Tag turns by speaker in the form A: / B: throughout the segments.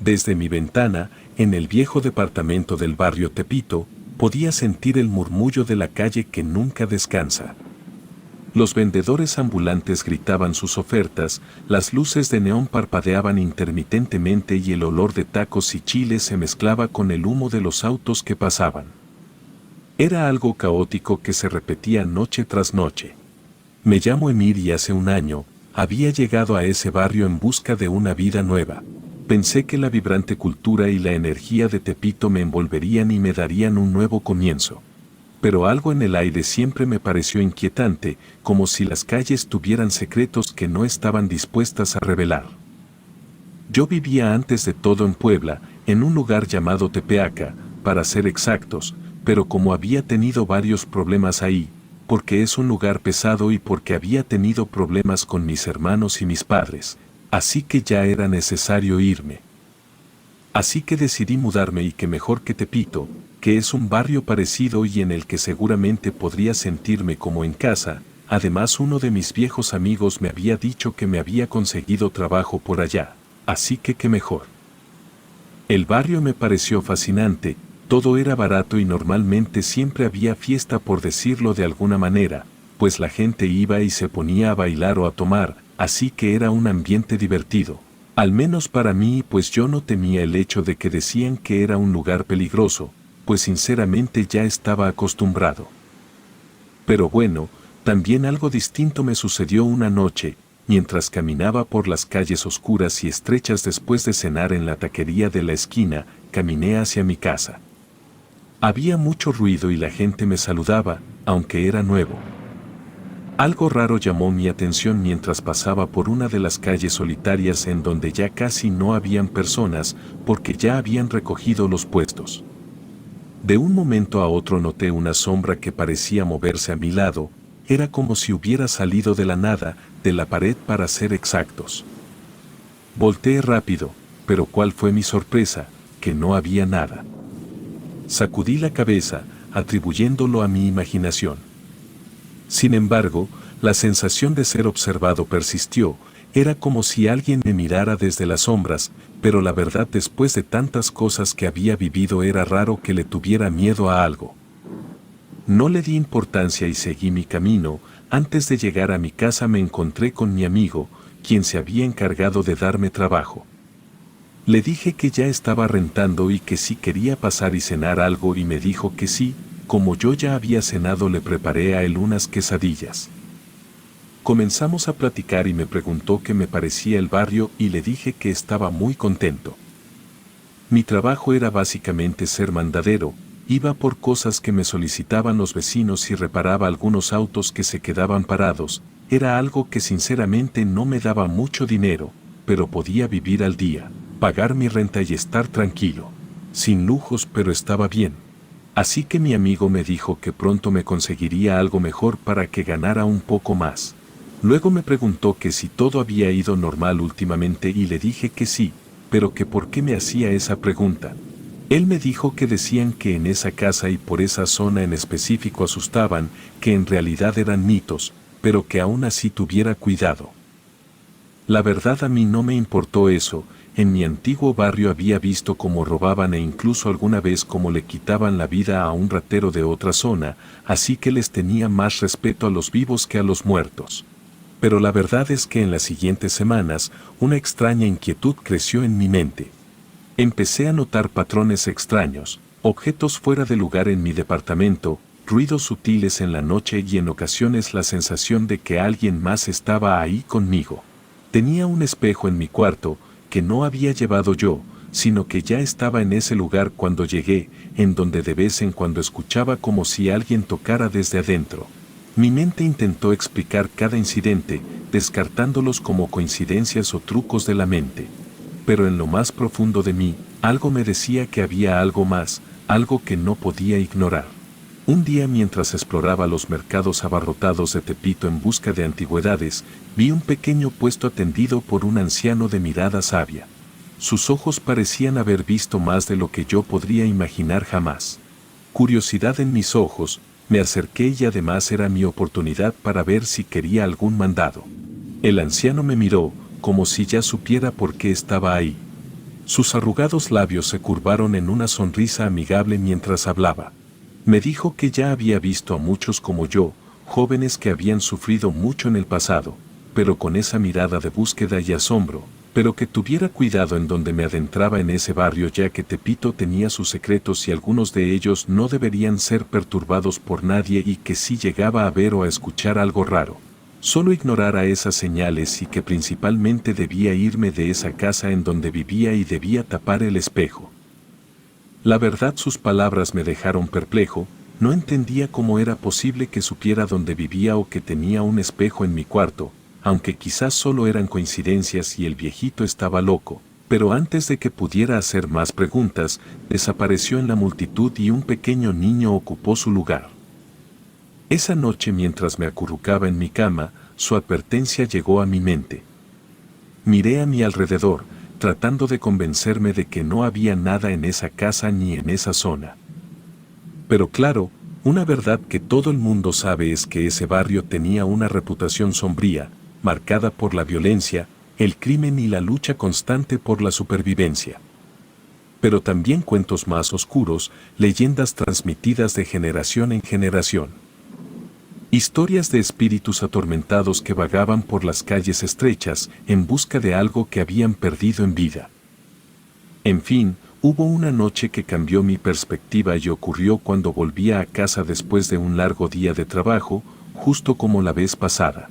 A: Desde mi ventana, en el viejo departamento del barrio Tepito, podía sentir el murmullo de la calle que nunca descansa. Los vendedores ambulantes gritaban sus ofertas, las luces de neón parpadeaban intermitentemente y el olor de tacos y chiles se mezclaba con el humo de los autos que pasaban. Era algo caótico que se repetía noche tras noche. Me llamo Emir y hace un año, había llegado a ese barrio en busca de una vida nueva. Pensé que la vibrante cultura y la energía de Tepito me envolverían y me darían un nuevo comienzo. Pero algo en el aire siempre me pareció inquietante, como si las calles tuvieran secretos que no estaban dispuestas a revelar. Yo vivía antes de todo en Puebla, en un lugar llamado Tepeaca, para ser exactos, pero como había tenido varios problemas ahí, porque es un lugar pesado y porque había tenido problemas con mis hermanos y mis padres, así que ya era necesario irme. Así que decidí mudarme y que mejor que Tepito, que es un barrio parecido y en el que seguramente podría sentirme como en casa. Además, uno de mis viejos amigos me había dicho que me había conseguido trabajo por allá, así que qué mejor. El barrio me pareció fascinante, todo era barato y normalmente siempre había fiesta, por decirlo de alguna manera, pues la gente iba y se ponía a bailar o a tomar, así que era un ambiente divertido. Al menos para mí, pues yo no temía el hecho de que decían que era un lugar peligroso, pues sinceramente ya estaba acostumbrado. Pero bueno, también algo distinto me sucedió una noche, mientras caminaba por las calles oscuras y estrechas después de cenar en la taquería de la esquina, caminé hacia mi casa. Había mucho ruido y la gente me saludaba, aunque era nuevo. Algo raro llamó mi atención mientras pasaba por una de las calles solitarias en donde ya casi no habían personas, porque ya habían recogido los puestos. De un momento a otro noté una sombra que parecía moverse a mi lado, era como si hubiera salido de la nada, de la pared para ser exactos. Volteé rápido, pero ¿cuál fue mi sorpresa? Que no había nada. Sacudí la cabeza, atribuyéndolo a mi imaginación. Sin embargo, la sensación de ser observado persistió, era como si alguien me mirara desde las sombras, pero la verdad, después de tantas cosas que había vivido, era raro que le tuviera miedo a algo. No le di importancia y seguí mi camino. Antes de llegar a mi casa me encontré con mi amigo, quien se había encargado de darme trabajo. Le dije que ya estaba rentando y que si quería pasar y cenar algo, y me dijo que sí. Como yo ya había cenado, le preparé a él unas quesadillas. Comenzamos a platicar y me preguntó qué me parecía el barrio y le dije que estaba muy contento. Mi trabajo era básicamente ser mandadero, iba por cosas que me solicitaban los vecinos y reparaba algunos autos que se quedaban parados. Era algo que sinceramente no me daba mucho dinero, pero podía vivir al día, pagar mi renta y estar tranquilo. Sin lujos, pero estaba bien. Así que mi amigo me dijo que pronto me conseguiría algo mejor para que ganara un poco más. Luego me preguntó que si todo había ido normal últimamente y le dije que sí, pero que por qué me hacía esa pregunta. Él me dijo que decían que en esa casa y por esa zona en específico asustaban, que en realidad eran mitos, pero que aún así tuviera cuidado. La verdad, a mí no me importó eso. En mi antiguo barrio había visto cómo robaban e incluso alguna vez cómo le quitaban la vida a un ratero de otra zona, así que les tenía más respeto a los vivos que a los muertos. Pero la verdad es que en las siguientes semanas, una extraña inquietud creció en mi mente. Empecé a notar patrones extraños, objetos fuera de lugar en mi departamento, ruidos sutiles en la noche y en ocasiones la sensación de que alguien más estaba ahí conmigo. Tenía un espejo en mi cuarto, que no había llevado yo, sino que ya estaba en ese lugar cuando llegué, en donde de vez en cuando escuchaba como si alguien tocara desde adentro. Mi mente intentó explicar cada incidente, descartándolos como coincidencias o trucos de la mente. Pero en lo más profundo de mí, algo me decía que había algo más, algo que no podía ignorar. Un día, mientras exploraba los mercados abarrotados de Tepito en busca de antigüedades, vi un pequeño puesto atendido por un anciano de mirada sabia. Sus ojos parecían haber visto más de lo que yo podría imaginar jamás. Curiosidad en mis ojos, me acerqué y además era mi oportunidad para ver si quería algún mandado. El anciano me miró, como si ya supiera por qué estaba ahí. Sus arrugados labios se curvaron en una sonrisa amigable mientras hablaba. Me dijo que ya había visto a muchos como yo, jóvenes que habían sufrido mucho en el pasado, pero con esa mirada de búsqueda y asombro, pero que tuviera cuidado en donde me adentraba en ese barrio, ya que Tepito tenía sus secretos y algunos de ellos no deberían ser perturbados por nadie, y que si llegaba a ver o a escuchar algo raro, solo ignorara esas señales, y que principalmente debía irme de esa casa en donde vivía y debía tapar el espejo. La verdad, sus palabras me dejaron perplejo. No entendía cómo era posible que supiera dónde vivía o que tenía un espejo en mi cuarto, aunque quizás solo eran coincidencias y el viejito estaba loco. Pero antes de que pudiera hacer más preguntas, desapareció en la multitud y un pequeño niño ocupó su lugar. Esa noche, mientras me acurrucaba en mi cama, su advertencia llegó a mi mente. Miré a mi alrededor, tratando de convencerme de que no había nada en esa casa ni en esa zona. Pero claro, una verdad que todo el mundo sabe es que ese barrio tenía una reputación sombría, marcada por la violencia, el crimen y la lucha constante por la supervivencia. Pero también cuentos más oscuros, leyendas transmitidas de generación en generación. Historias de espíritus atormentados que vagaban por las calles estrechas en busca de algo que habían perdido en vida. En fin, hubo una noche que cambió mi perspectiva y ocurrió cuando volvía a casa después de un largo día de trabajo, justo como la vez pasada.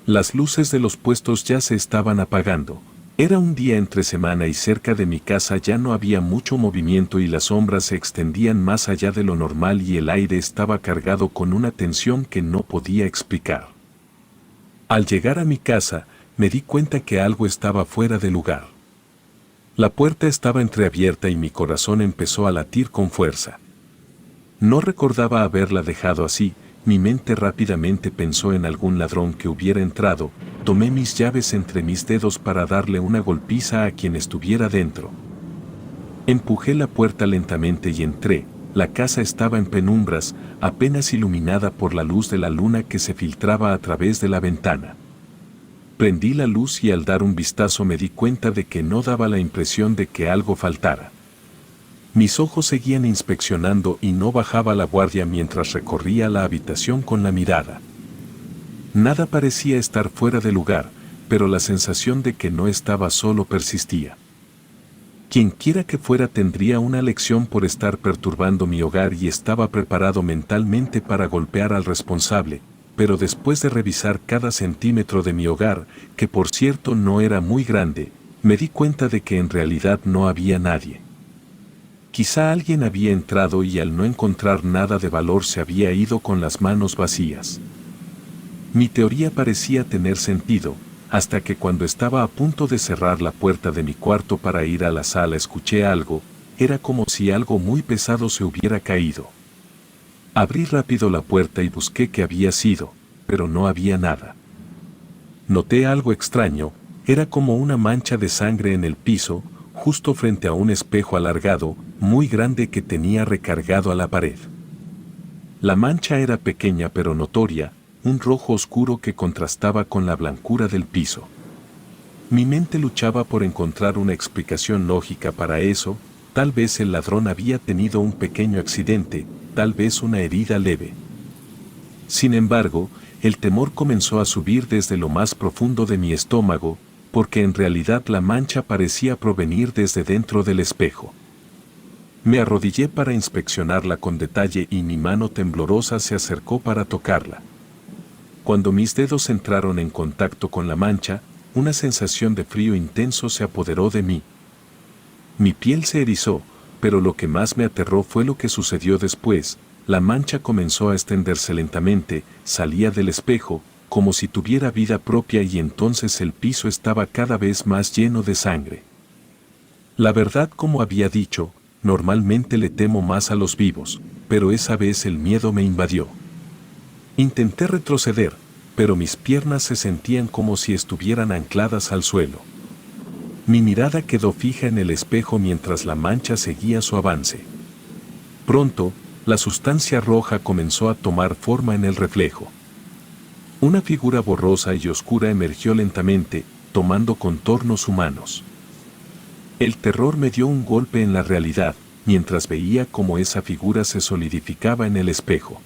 A: Las luces de los puestos ya se estaban apagando. Era un día entre semana y cerca de mi casa ya no había mucho movimiento y las sombras se extendían más allá de lo normal y el aire estaba cargado con una tensión que no podía explicar. Al llegar a mi casa, me di cuenta que algo estaba fuera de lugar. La puerta estaba entreabierta y mi corazón empezó a latir con fuerza. No recordaba haberla dejado así. Mi mente rápidamente pensó en algún ladrón que hubiera entrado. Tomé mis llaves entre mis dedos para darle una golpiza a quien estuviera dentro. Empujé la puerta lentamente y entré. La casa estaba en penumbras, apenas iluminada por la luz de la luna que se filtraba a través de la ventana. Prendí la luz y al dar un vistazo me di cuenta de que no daba la impresión de que algo faltara. Mis ojos seguían inspeccionando y no bajaba la guardia mientras recorría la habitación con la mirada. Nada parecía estar fuera de lugar, pero la sensación de que no estaba solo persistía. Quienquiera que fuera tendría una lección por estar perturbando mi hogar y estaba preparado mentalmente para golpear al responsable, pero después de revisar cada centímetro de mi hogar, que por cierto no era muy grande, me di cuenta de que en realidad no había nadie. Quizá alguien había entrado y al no encontrar nada de valor se había ido con las manos vacías. Mi teoría parecía tener sentido, hasta que cuando estaba a punto de cerrar la puerta de mi cuarto para ir a la sala escuché algo. Era como si algo muy pesado se hubiera caído. Abrí rápido la puerta y busqué qué había sido, pero no había nada. Noté algo extraño, era como una mancha de sangre en el piso, justo frente a un espejo alargado, muy grande que tenía recargado a la pared. La mancha era pequeña pero notoria, un rojo oscuro que contrastaba con la blancura del piso. Mi mente luchaba por encontrar una explicación lógica para eso. Tal vez el ladrón había tenido un pequeño accidente, tal vez una herida leve. Sin embargo, el temor comenzó a subir desde lo más profundo de mi estómago, porque en realidad la mancha parecía provenir desde dentro del espejo. Me arrodillé para inspeccionarla con detalle y mi mano temblorosa se acercó para tocarla. Cuando mis dedos entraron en contacto con la mancha, una sensación de frío intenso se apoderó de mí. Mi piel se erizó, pero lo que más me aterró fue lo que sucedió después. La mancha comenzó a extenderse lentamente, salía del espejo, como si tuviera vida propia y entonces el piso estaba cada vez más lleno de sangre. La verdad, como había dicho, normalmente le temo más a los vivos, pero esa vez el miedo me invadió. Intenté retroceder, pero mis piernas se sentían como si estuvieran ancladas al suelo. Mi mirada quedó fija en el espejo mientras la mancha seguía su avance. Pronto, la sustancia roja comenzó a tomar forma en el reflejo. Una figura borrosa y oscura emergió lentamente, tomando contornos humanos. El terror me dio un golpe en la realidad, mientras veía cómo esa figura se solidificaba en el espejo.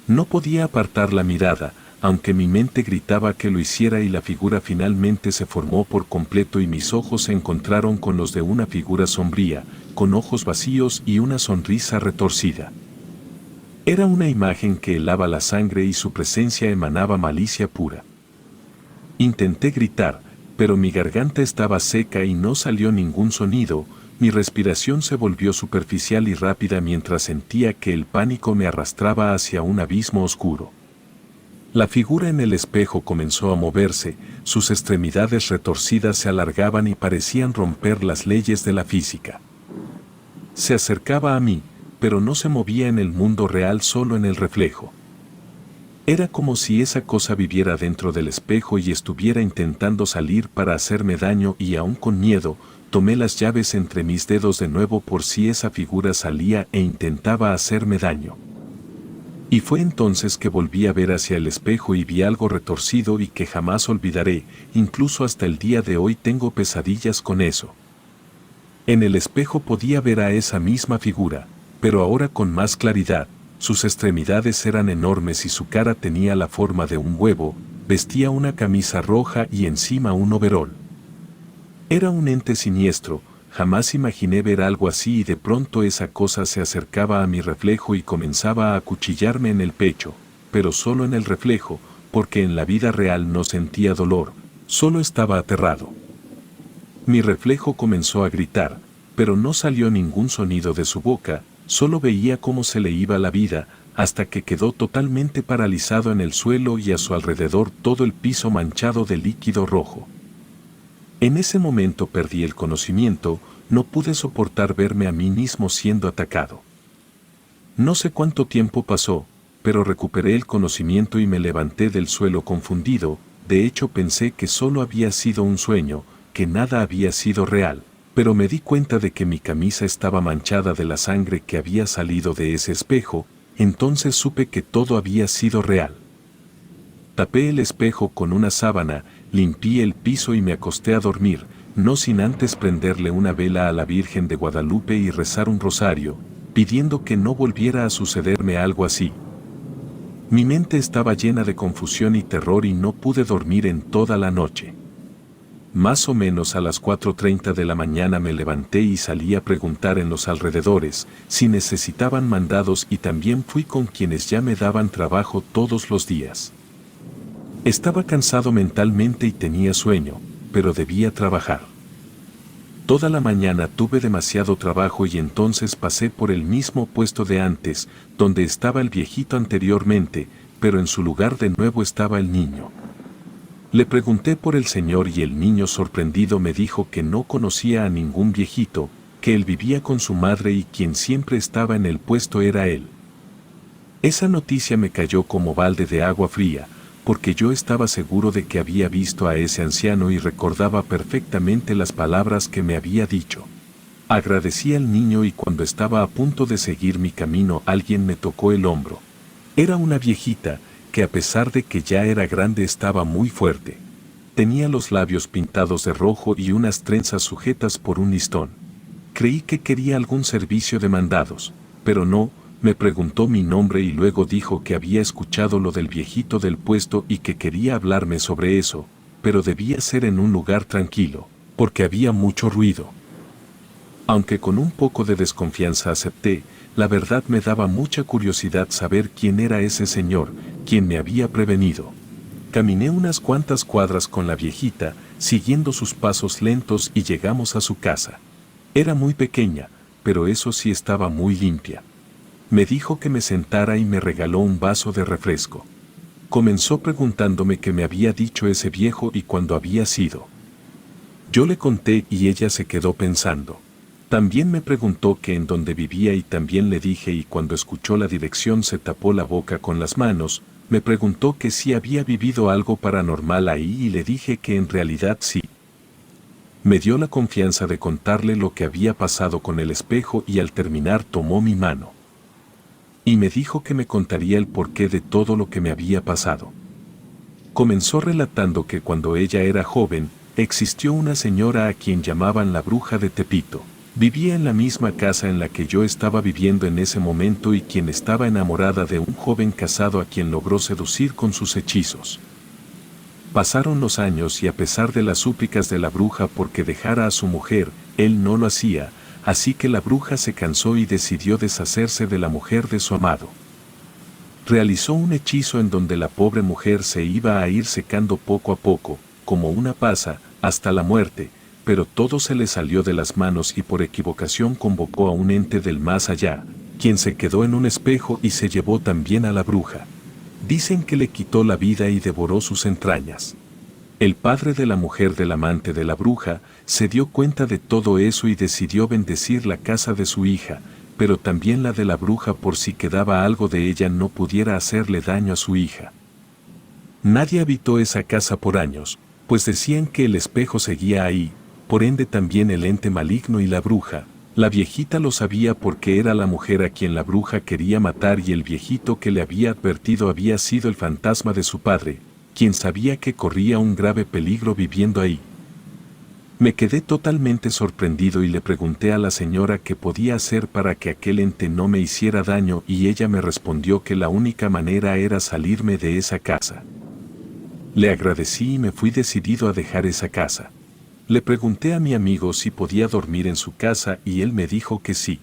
A: No podía apartar la mirada, aunque mi mente gritaba que lo hiciera, y la figura finalmente se formó por completo y mis ojos se encontraron con los de una figura sombría, con ojos vacíos y una sonrisa retorcida. Era una imagen que helaba la sangre y su presencia emanaba malicia pura. Intenté gritar, pero mi garganta estaba seca y no salió ningún sonido. Mi respiración se volvió superficial y rápida mientras sentía que el pánico me arrastraba hacia un abismo oscuro. La figura en el espejo comenzó a moverse, sus extremidades retorcidas se alargaban y parecían romper las leyes de la física. Se acercaba a mí, pero no se movía en el mundo real, solo en el reflejo. Era como si esa cosa viviera dentro del espejo y estuviera intentando salir para hacerme daño, y aún con miedo, tomé las llaves entre mis dedos de nuevo por si esa figura salía e intentaba hacerme daño. Y fue entonces que volví a ver hacia el espejo y vi algo retorcido y que jamás olvidaré, incluso hasta el día de hoy tengo pesadillas con eso. En el espejo podía ver a esa misma figura, pero ahora con más claridad. Sus extremidades eran enormes y su cara tenía la forma de un huevo, vestía una camisa roja y encima un overol. Era un ente siniestro. Jamás imaginé ver algo así, y de pronto esa cosa se acercaba a mi reflejo y comenzaba a acuchillarme en el pecho, pero solo en el reflejo, porque en la vida real no sentía dolor, solo estaba aterrado. Mi reflejo comenzó a gritar, pero no salió ningún sonido de su boca, solo veía cómo se le iba la vida, hasta que quedó totalmente paralizado en el suelo y a su alrededor todo el piso manchado de líquido rojo. En ese momento perdí el conocimiento, no pude soportar verme a mí mismo siendo atacado. No sé cuánto tiempo pasó, pero recuperé el conocimiento y me levanté del suelo confundido. De hecho pensé que solo había sido un sueño, que nada había sido real, pero me di cuenta de que mi camisa estaba manchada de la sangre que había salido de ese espejo. Entonces supe que todo había sido real. Tapé el espejo con una sábana, limpié el piso y me acosté a dormir, no sin antes prenderle una vela a la Virgen de Guadalupe y rezar un rosario, pidiendo que no volviera a sucederme algo así. Mi mente estaba llena de confusión y terror y no pude dormir en toda la noche. Más o menos a las 4:30 de la mañana me levanté y salí a preguntar en los alrededores si necesitaban mandados, y también fui con quienes ya me daban trabajo todos los días. Estaba cansado mentalmente y tenía sueño, pero debía trabajar. Toda la mañana tuve demasiado trabajo y entonces pasé por el mismo puesto de antes, donde estaba el viejito anteriormente, pero en su lugar de nuevo estaba el niño. Le pregunté por el señor y el niño, sorprendido, me dijo que no conocía a ningún viejito, que él vivía con su madre y quien siempre estaba en el puesto era él. Esa noticia me cayó como balde de agua fría, porque yo estaba seguro de que había visto a ese anciano y recordaba perfectamente las palabras que me había dicho. Agradecí al niño y cuando estaba a punto de seguir mi camino alguien me tocó el hombro. Era una viejita, que a pesar de que ya era grande estaba muy fuerte. Tenía los labios pintados de rojo y unas trenzas sujetas por un listón. Creí que quería algún servicio de mandados, pero no. Me preguntó mi nombre y luego dijo que había escuchado lo del viejito del puesto y que quería hablarme sobre eso, pero debía ser en un lugar tranquilo, porque había mucho ruido. Aunque con un poco de desconfianza acepté, la verdad me daba mucha curiosidad saber quién era ese señor, quien me había prevenido. Caminé unas cuantas cuadras con la viejita, siguiendo sus pasos lentos, y llegamos a su casa. Era muy pequeña, pero eso sí estaba muy limpia. Me dijo que me sentara y me regaló un vaso de refresco. Comenzó preguntándome qué me había dicho ese viejo y cuándo había sido. Yo le conté y ella se quedó pensando. También me preguntó que en dónde vivía y también le dije, y cuando escuchó la dirección se tapó la boca con las manos. Me preguntó que si había vivido algo paranormal ahí y le dije que en realidad sí. Me dio la confianza de contarle lo que había pasado con el espejo y al terminar tomó mi mano. Y me dijo que me contaría el porqué de todo lo que me había pasado. Comenzó relatando que cuando ella era joven, Existió una señora a quien llamaban la bruja de Tepito. Vivía en la misma casa en la que yo estaba viviendo en ese momento y quien estaba enamorada de un joven casado a quien logró seducir con sus hechizos. Pasaron los años y a pesar de las súplicas de la bruja porque dejara a su mujer, él no lo hacía, así que la bruja se cansó y decidió deshacerse de la mujer de su amado. Realizó un hechizo en donde la pobre mujer se iba a ir secando poco a poco, como una pasa, hasta la muerte, pero todo se le salió de las manos y por equivocación convocó a un ente del más allá, quien se quedó en un espejo y se llevó también a la bruja. Dicen que le quitó la vida y devoró sus entrañas. El padre de la mujer del amante de la bruja se dio cuenta de todo eso y decidió bendecir la casa de su hija, pero también la de la bruja por si quedaba algo de ella no pudiera hacerle daño a su hija. Nadie habitó esa casa por años, pues decían que el espejo seguía ahí, por ende también el ente maligno y la bruja. La viejita lo sabía porque era la mujer a quien la bruja quería matar y el viejito que le había advertido había sido el fantasma de su padre, quien sabía que corría un grave peligro viviendo ahí. Me quedé totalmente sorprendido y le pregunté a la señora qué podía hacer para que aquel ente no me hiciera daño y ella me respondió que la única manera era salirme de esa casa. Le agradecí y me fui decidido a dejar esa casa. Le pregunté a mi amigo si podía dormir en su casa y él me dijo que sí.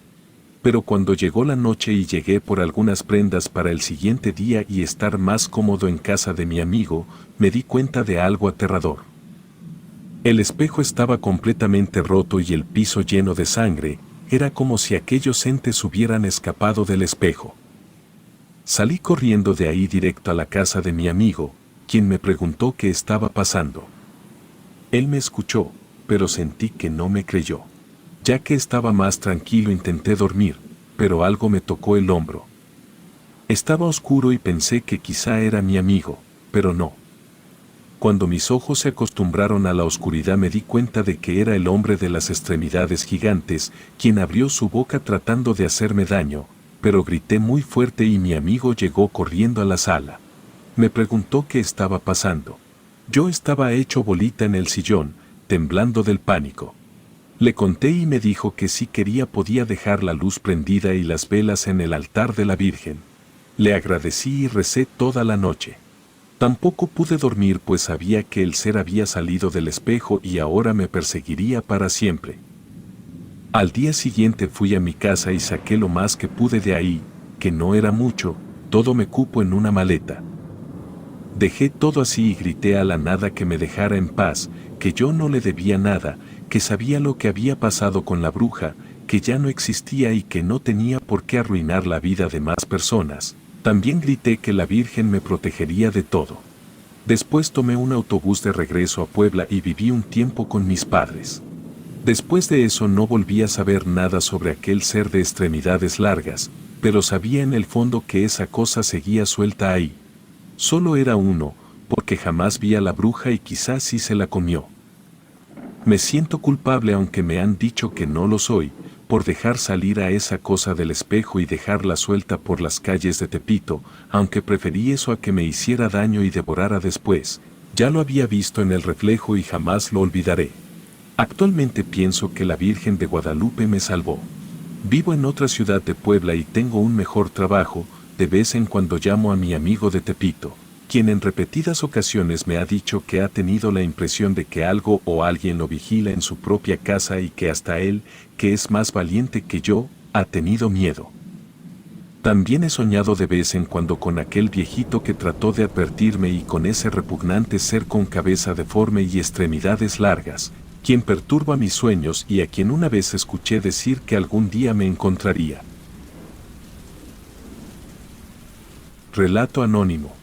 A: Pero cuando llegó la noche y llegué por algunas prendas para el siguiente día y estar más cómodo en casa de mi amigo, me di cuenta de algo aterrador. El espejo estaba completamente roto y el piso lleno de sangre, era como si aquellos entes hubieran escapado del espejo. Salí corriendo de ahí directo a la casa de mi amigo, quien me preguntó qué estaba pasando. Él me escuchó, pero sentí que no me creyó. Ya que estaba más tranquilo intenté dormir, pero algo me tocó el hombro. Estaba oscuro y pensé que quizá era mi amigo, pero no. Cuando mis ojos se acostumbraron a la oscuridad me di cuenta de que era el hombre de las extremidades gigantes, quien abrió su boca tratando de hacerme daño, pero grité muy fuerte y mi amigo llegó corriendo a la sala. Me preguntó qué estaba pasando. Yo estaba hecho bolita en el sillón, temblando del pánico. Le conté y me dijo que si quería podía dejar la luz prendida y las velas en el altar de la Virgen. Le agradecí y recé toda la noche. Tampoco pude dormir pues sabía que el ser había salido del espejo y ahora me perseguiría para siempre. Al día siguiente fui a mi casa y saqué lo más que pude de ahí, que no era mucho, todo me cupo en una maleta. Dejé todo así y grité a la nada que me dejara en paz, que yo no le debía nada, que sabía lo que había pasado con la bruja, que ya no existía y que no tenía por qué arruinar la vida de más personas. También grité que la Virgen me protegería de todo. Después tomé un autobús de regreso a Puebla y viví un tiempo con mis padres. Después de eso no volví a saber nada sobre aquel ser de extremidades largas, pero sabía en el fondo que esa cosa seguía suelta ahí. Solo era uno, porque jamás vi a la bruja y quizás sí se la comió. Me siento culpable aunque me han dicho que no lo soy, por dejar salir a esa cosa del espejo y dejarla suelta por las calles de Tepito, aunque preferí eso a que me hiciera daño y devorara después. Ya lo había visto en el reflejo y jamás lo olvidaré. Actualmente pienso que la Virgen de Guadalupe me salvó. Vivo en otra ciudad de Puebla y tengo un mejor trabajo. De vez en cuando llamo a mi amigo de Tepito, quien en repetidas ocasiones me ha dicho que ha tenido la impresión de que algo o alguien lo vigila en su propia casa y que hasta él, que es más valiente que yo, ha tenido miedo. También he soñado de vez en cuando con aquel viejito que trató de advertirme y con ese repugnante ser con cabeza deforme y extremidades largas, quien perturba mis sueños y a quien una vez escuché decir que algún día me encontraría. Relato anónimo.